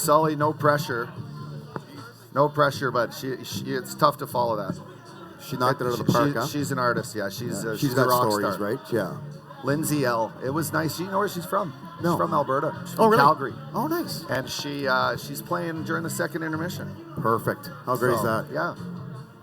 Sully, no pressure. No pressure, but it's tough to follow that. She knocked it out of the park, huh? She's an artist, yeah. She's got a rock stories, star. right? Yeah. Lindsay L. It was nice. You know where she's from? No. She's from Alberta. She's from really? Calgary. Oh, nice. And she's playing during the second intermission. Perfect. How great is that? Yeah.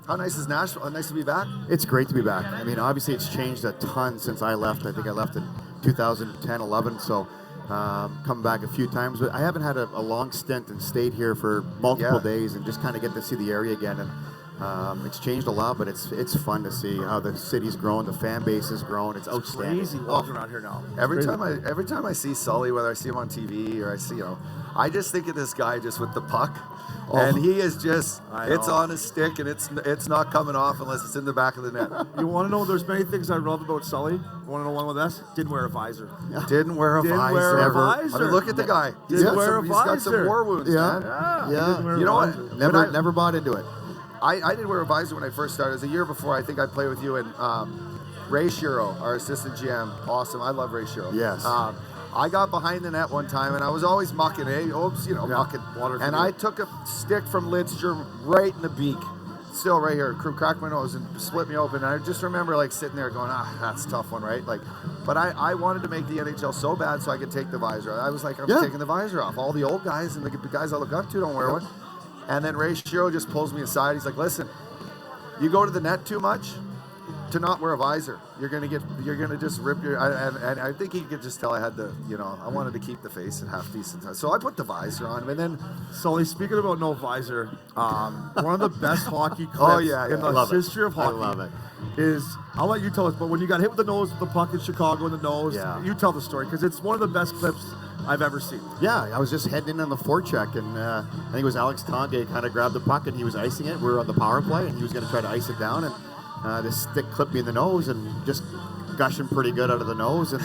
How nice is Nashville? Nice to be back? It's great to be back. I mean, obviously it's changed a ton since I left. I think I left in 2010, 11, so come back a few times. But I haven't had a long stint and stayed here for multiple days and just kind of get to see the area again. And it's changed a lot, but it's fun to see how the city's grown, the fan base has grown. It's outstanding. Crazy walking around here now. Every time I see Sully, whether I see him on TV or I see, I just think of this guy just with the puck. And he is just, it's on his stick, and it's not coming off unless it's in the back of the net. You want to know there's many things I love about Sully? You want to know one with us? Didn't wear a visor. Didn't wear a visor. Wear a visor. I mean, look at the guy. He's got some war wounds, man. Yeah. You know what? Never bought into it. I didn't wear a visor when I first started. It was a year before. I think I played with you, and Ray Shiro, our assistant GM, awesome. I love Ray Shiro. Yes. I got behind the net one time, and I was always mucking, mucking. And I took a stick from Lidstrom right in the beak, still right here, cracked my nose and split me open. And I just remember sitting there going, that's a tough one, right? But I wanted to make the NHL so bad so I could take the visor. I was like, I'm taking the visor off. All the old guys and the guys I look up to don't wear one. And then Ray Shiro just pulls me aside. He's like, listen, you go to the net too much to not wear a visor. You're gonna just rip your. And I think he could just tell I had I wanted to keep the face at half decent. So I put the visor on him, and then. Sully, speaking about no visor, one of the best hockey clips in the history of hockey. I love it. Is I'll let you tell us, but when you got hit with the nose with the puck in Chicago in the nose, you tell the story because it's one of the best clips I've ever seen. Yeah, I was just heading in on the forecheck, and I think it was Alex Tanguay kind of grabbed the puck and he was icing it. We were on the power play, and he was going to try to ice it down, and this stick clipped me in the nose and just gushing pretty good out of the nose, and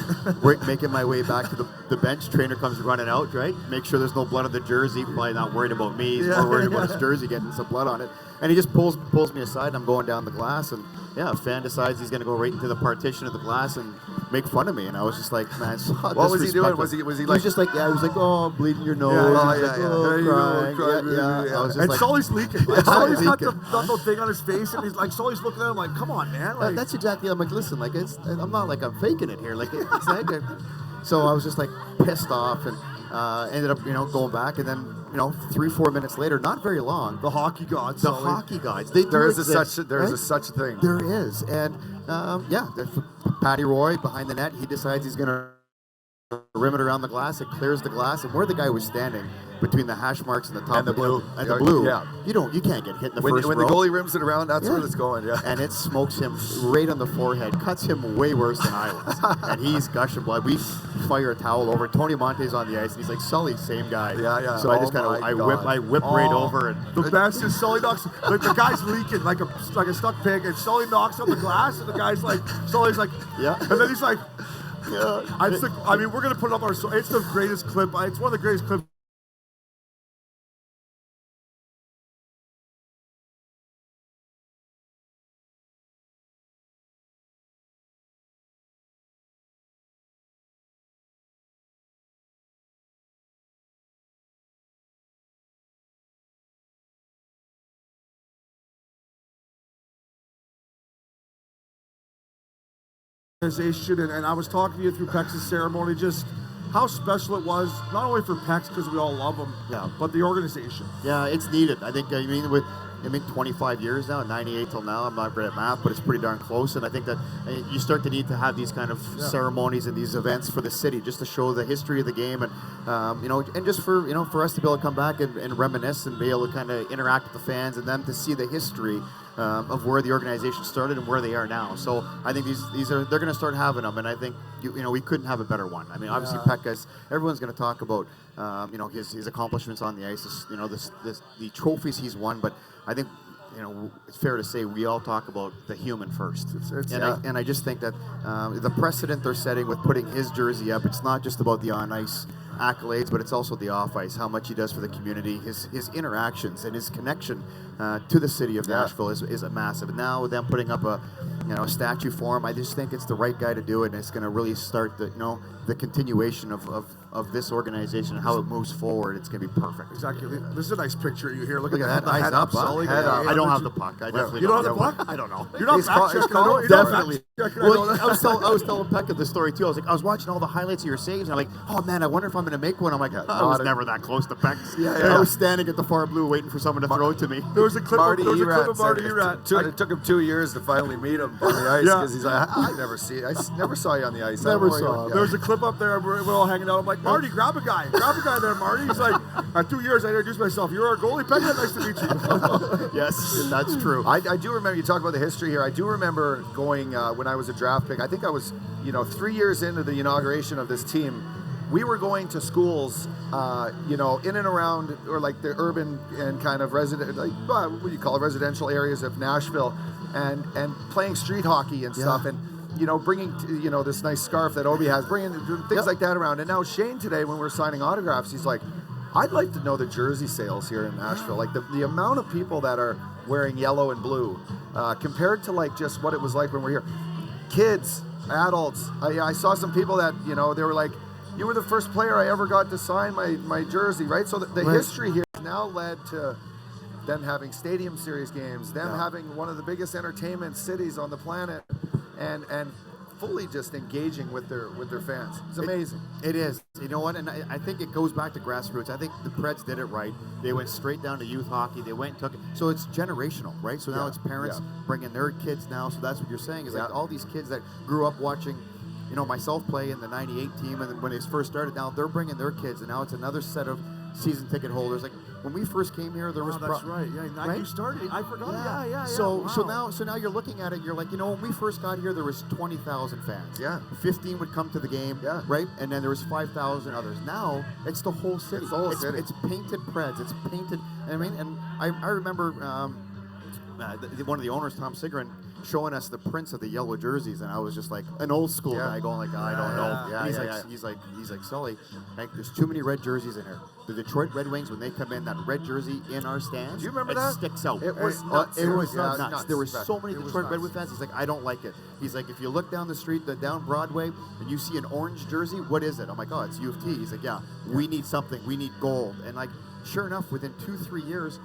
making my way back to the bench. Trainer comes running out, right? Make sure there's no blood on the jersey. Probably not worried about me. He's more worried about his jersey getting some blood on it. And he just pulls me aside, and I'm going down the glass, and a fan decides he's going to go right into the partition of the glass and make fun of me. And I was just like, man, what was he doing? Was he like? He was just like, he was like, oh, I'm bleeding your nose. And Sully's leaking. Sully's got the thing on his face, and he's like, Sully's looking at him like, come on, man. That's exactly. I'm like, listen, I'm not like I'm faking it here. It's like, so I was just like pissed off, and ended up going back, and then 3-4 minutes later, not very long, the hockey gods. There is such a thing. There is, and Patty Roy behind the net, he decides he's gonna rim it around the glass. It clears the glass, and where the guy was standing between the hash marks and the top and the blue, you can't get hit in the first row. When the goalie rims it around, that's where it's going. Yeah, and it smokes him right on the forehead, cuts him way worse than I was, and he's gushing blood. We fire a towel over. Tony Monte's on the ice, and he's like, "Sully, same guy." Yeah. So I just I whip right over, and the best is Sully knocks. The guy's leaking like a stuck pig, and Sully knocks on the glass, and the guy's like, Sully's like, and then he's like. Yeah. I mean, we're going to put it up our... It's the greatest clip. It's one of the greatest clips. Organization, and I was talking to you through Peck's ceremony, just how special it was, not only for Peck's because we all love him, but the organization. Yeah, it's needed. I think, 25 years now, 98 till now, I'm not great at math, but it's pretty darn close, and I think that you start to need to have these kind of ceremonies and these events for the city, just to show the history of the game, and and just for us to be able to come back and reminisce and be able to kind of interact with the fans and them to see the history of where the organization started and where they are now. So I think they're going to start having them, and I think we couldn't have a better one. I mean, obviously Pekka's, everyone's going to talk about his accomplishments on the ice, the trophies he's won, but I think it's fair to say we all talk about the human first. I just think that the precedent they're setting with putting his jersey up, it's not just about the on-ice accolades, but it's also the off-ice, how much he does for the community, his interactions and his connection to the city of Nashville is massive. And now with them putting up a statue for him. I just think it's the right guy to do it, and it's going to really start the continuation of this organization and how it moves forward. It's going to be perfect. Exactly. This is a nice picture of you here. Look at that. The head up, Sully. I don't have the puck. I definitely you don't have the puck? I don't know. You're not fact checking. Definitely. Well, I was telling Pekka the story too. I was watching all the highlights of your saves, and I'm like, oh man, I wonder if I'm going to make one. I'm like, I was never that close to Pekka's. I was standing at the far blue waiting for someone to throw it to me. There was a clip of Marty Erat. It took him 2 years to finally meet him on the ice because he's like, I never saw you on the ice. Never saw. There was a clip up there. We're all hanging out. I'm like, Marty, grab a guy there, Marty. He's like, 2 years I introduced myself. You're our goalie, Pekka. Nice to meet you. Yes, that's true. I do remember, you talk about the history here. I do remember going when I was a draft pick. I think I was 3 years into the inauguration of this team. We were going to schools, in and around, or like the urban and kind of resident, like what do you call it, residential areas of Nashville, and playing street hockey and stuff, and bringing this nice scarf that Obi has, bringing things like that around. And now Shane today, when we're signing autographs, he's like, I'd like to know the jersey sales here in Nashville, like the amount of people that are wearing yellow and blue, compared to like just what it was like when we're here. Kids, adults. I saw some people that they were like, you were the first player I ever got to sign my jersey, right? So the history here has now led to them having stadium series games, them having one of the biggest entertainment cities on the planet, and fully just engaging with their fans. It's amazing. It is. You know what? And I think it goes back to grassroots. I think the Preds did it right. They went straight down to youth hockey. They went and took it. So it's generational, right? So now it's parents bringing their kids now. So that's what you're saying is like all these kids that grew up watching myself play in the 98 team, and when they first started, now they're bringing their kids, and now it's another set of season ticket holders. Like when we first came here, there was that's right. Yeah, right? You started. I forgot. Yeah. So wow. so now you're looking at it. You're like, when we first got here, there was 20,000 fans. Yeah. 15 would come to the game. Yeah. Right. And then there was 5,000 others. Now it's the whole city. It's the whole city. It's painted Preds. It's painted. And I remember one of the owners, Tom Sigrin, showing us the prints of the yellow jerseys, and I was just like an old school guy going like, I don't know. He's like Sully, like, there's too many red jerseys in here. The Detroit Red Wings, when they come in, that red jersey in our stands, do you remember that? Sticks out. It was nuts. It was nuts. There were so many Detroit Red Wings fans. He's like, I don't like it. He's like, if you look down the street, down Broadway, and you see an orange jersey, what is it? I'm like, oh, it's U of T. He's like, we need something. We need gold. And like, sure enough, within 2-3 years,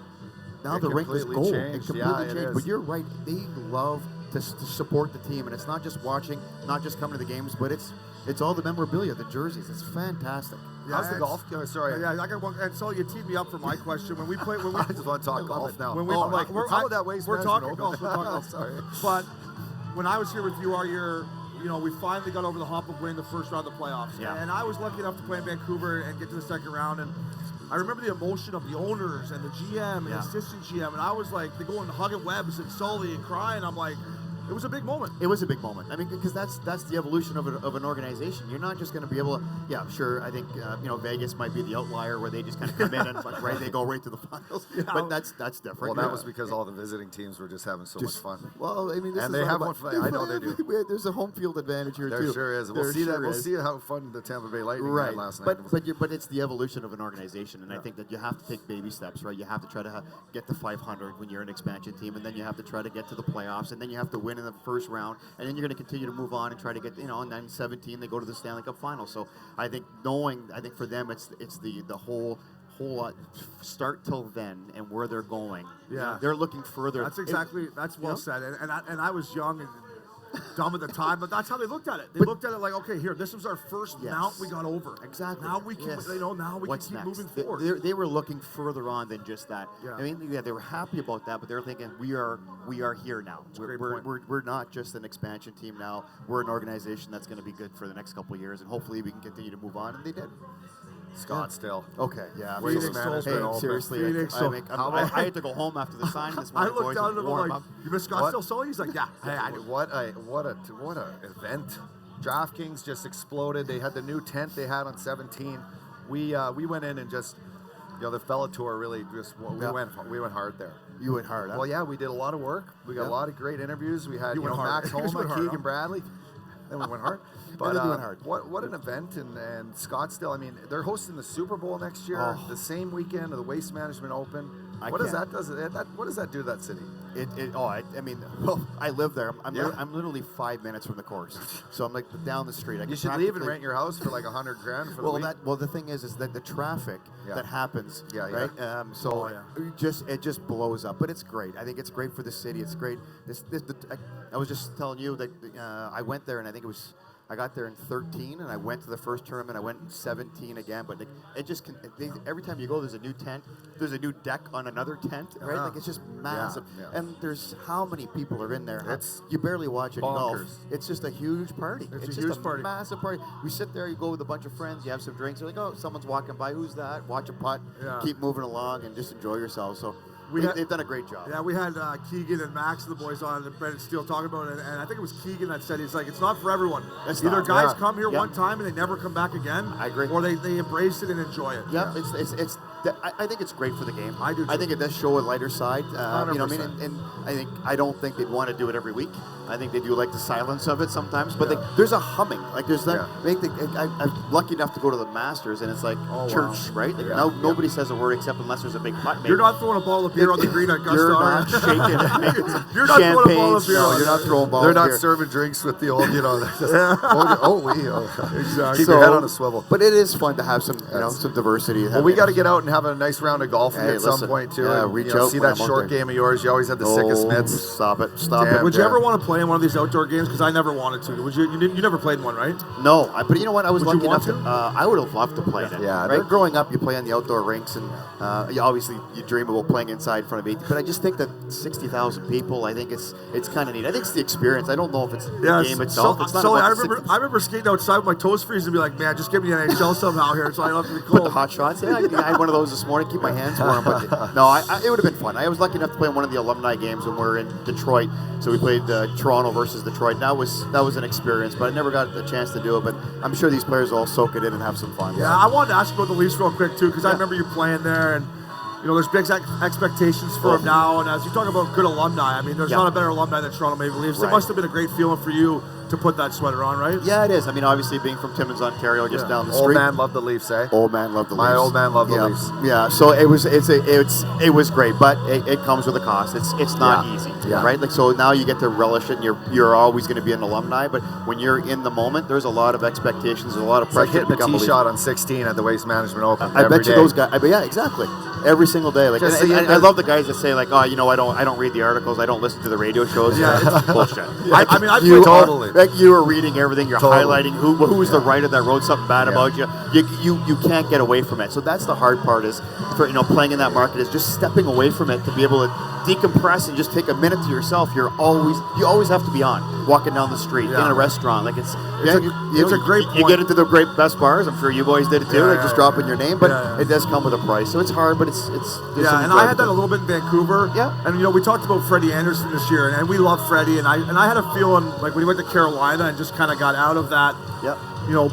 now the rink is gold. It completely changed. But you're right. They love to support the team, and it's not just watching, not just coming to the games, but it's all the memorabilia, the jerseys. It's fantastic. Yeah, how's the golf? Sorry. Yeah, I got one. And so you teed me up for my question. When we play, I just want to talk golf now. When we, I'm like, how would that waste? We're talking golf. Sorry. But when I was here with you all year, we finally got over the hump of winning the first round of the playoffs. Yeah. And I was lucky enough to play in Vancouver and get to the second round. And I remember the emotion of the owners and the GM and the assistant GM. And I was like, they going hugging Webbs and Sully and crying. I'm like, it was a big moment. It was a big moment. I mean, because that's the evolution of an organization. You're not just going to be able to, sure, I think, Vegas might be the outlier where they just kind of come in and they go right to the finals. But that's different. Well, that was because all the visiting teams were just having so much fun. Well, I mean, and they have one fun. I know they do. There's a home field advantage here, too. There sure is. We'll see that. We'll see how fun the Tampa Bay Lightning had last night. But it's the evolution of an organization, and I think that you have to take baby steps, right? You have to try to get to 500 when you're an expansion team, and then you have to try to get to the playoffs, and then you have to win in the first round. And then you're going to continue to move on and try to get, in 9-17, they go to the Stanley Cup final. So I think for them, it's the whole start till then and where they're going. Yeah. They're looking further. That's well said. And I was young and dumb at the time, but that's how they looked at it. They looked at it like, okay, here, this was our first mount we got over. Exactly. Now we can, now we What's can keep next? moving forward. They were looking further on than just that. Yeah. I mean, they were happy about that, but they're thinking we are here now. We're not just an expansion team now. We're an organization that's going to be good for the next couple of years, and hopefully we can continue to move on. And they did. Scottsdale. Okay, yeah. Hey, seriously, I had to go home after the sign this morning. I looked down at him like, you miss Scottsdale Sully? He's like, yeah. Hey, what a event. DraftKings just exploded. They had the new tent they had on 17. We went in and just, the Fella Tour really just, we went hard there. You went hard, huh? Well, yeah, we did a lot of work. We got a lot of great interviews. We had, Max Homa, Keegan Bradley. Then we went hard. But what an event, and Scottsdale, I mean, they're hosting the Super Bowl next year, the same weekend of the Waste Management Open. What does that do to that city? I mean, well, I live there. I'm literally 5 minutes from the course, so I'm like down the street. You should leave and rent your house for like $100,000 for the week. Well, the thing is that the traffic that happens, right? It just blows up. But it's great. I think it's great for the city. It's great. I was just telling you that I went there, and I think I got there in 13, and I went to the first tournament. I went in 17 again, but every time you go, there's a new tent. There's a new deck on another tent, right? Like it's just massive. Yeah. And there's how many people are in there? You barely watch any golf. It's just a huge party. It's just a massive party. We sit there, you go with a bunch of friends, you have some drinks. You're like, oh, someone's walking by. Who's that? Watch a putt. Yeah. Keep moving along and just enjoy yourself. So. They've done a great job. Yeah, we had Keegan and Max, the boys on, and Brendan Steele talking about it, and I think it was Keegan that said, he's like, it's not for everyone. Either guys come here one time and they never come back again. I agree. Or they embrace it and enjoy it. Yeah, I think it's great for the game. I do too. I think it does show a lighter side. You know what I mean? And I don't think they'd want to do it every week. I think they do like the silence of it sometimes. But there's a humming. Like there's that. I'm lucky enough to go to the Masters, and it's like church, right? Like nobody says a word except unless there's a big putt. You're not throwing a ball of beer on the green at Augusta. You're not shaking. You're not throwing a ball of beer. No, you're not throwing balls. They're not serving drinks with the old, exactly. Keep your head on a swivel. But it is fun to have some, some diversity. Well, we got to get out and have a nice round of golfing at some point too. Yeah, reach out. See that short game of yours. You always had the sickest mitts. Stop it. Would you ever want to play in one of these outdoor games? Because I never wanted to. Would you? You never played in one, right? No, but you know what? I was lucky enough to. I would have loved to play in it. Yeah. Right. Growing up, you play on the outdoor rinks, and you dream about playing inside in front of 80. But I just think that 60,000 people. I think it's kind of neat. I think it's the experience. I don't know if it's the game itself. I remember skating outside with my toes freezing and be like, man, just give me an NHL somehow here. So I love to be cool. Put the hot shots. Yeah, I had one of those this morning. Keep my hands warm. But no, it would have been fun. I was lucky enough to play in one of the alumni games when we were in Detroit. So we played Toronto versus Detroit. That was an experience, but I never got the chance to do it. But I'm sure these players will all soak it in and have some fun. Yeah, I wanted to ask you about the Leafs real quick too, because I remember you playing there, and there's big expectations for them now. And as you talk about good alumni, I mean, there's not a better alumni than Toronto Maple Leafs. It must have been a great feeling for you to put that sweater on, right? Yeah, it is. I mean, obviously being from Timmins, Ontario, just down the street. Old man loved the Leafs, eh? Old man loved the Leafs. My old man loved the Leafs. Yeah, so it was great, but it comes with a cost. It's not easy, right? Like so now you get to relish it, and you're always going to be an alumni. But when you're in the moment, there's a lot of expectations, there's a lot of pressure. It's like hitting a tee shot on 16 at the Waste Management Open. I bet you those guys. Yeah, exactly. Every single day. Like I love the guys that say like, I don't read the articles, I don't listen to the radio shows. Yeah, it's bullshit. I mean, I played totally. Like you are reading everything. You're highlighting who's the writer that wrote something bad about you. You can't get away from it. So that's the hard part is for playing in that market is just stepping away from it to be able to decompress and just take a minute to yourself. You always have to be on walking down the street in a restaurant. Like it's a great point. You get into the great best bars. I'm sure you boys did it too. Like just dropping your name, but it does come with a price. So it's hard, but it's and I had that a little bit in Vancouver. Yeah. And we talked about Freddie Anderson this year, and we love Freddie, and I had a feeling like when he went to Carolina and just kind of got out of that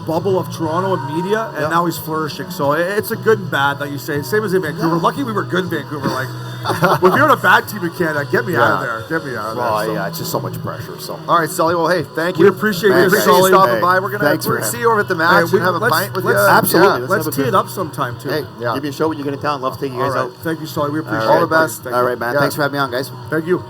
bubble of Toronto and media, and now he's flourishing. So it's a good and bad, like you say. Same as in Vancouver. Lucky we were good in Vancouver. Like, if you're on a bad team in Canada, get me out of there. Get me out of there. Well, yeah, it's just so much pressure. So, all right, Sully. Well, hey, thank you. We appreciate you, Sully. you stopping by. We're gonna see you over at the match and have a pint with you. Absolutely. Let's tee it up sometime too. Hey, give me a show when you get in town. Love to take you guys out. Thank you, Sully. We appreciate it. All the best. All right, man. Thanks for having me on, guys. Thank you.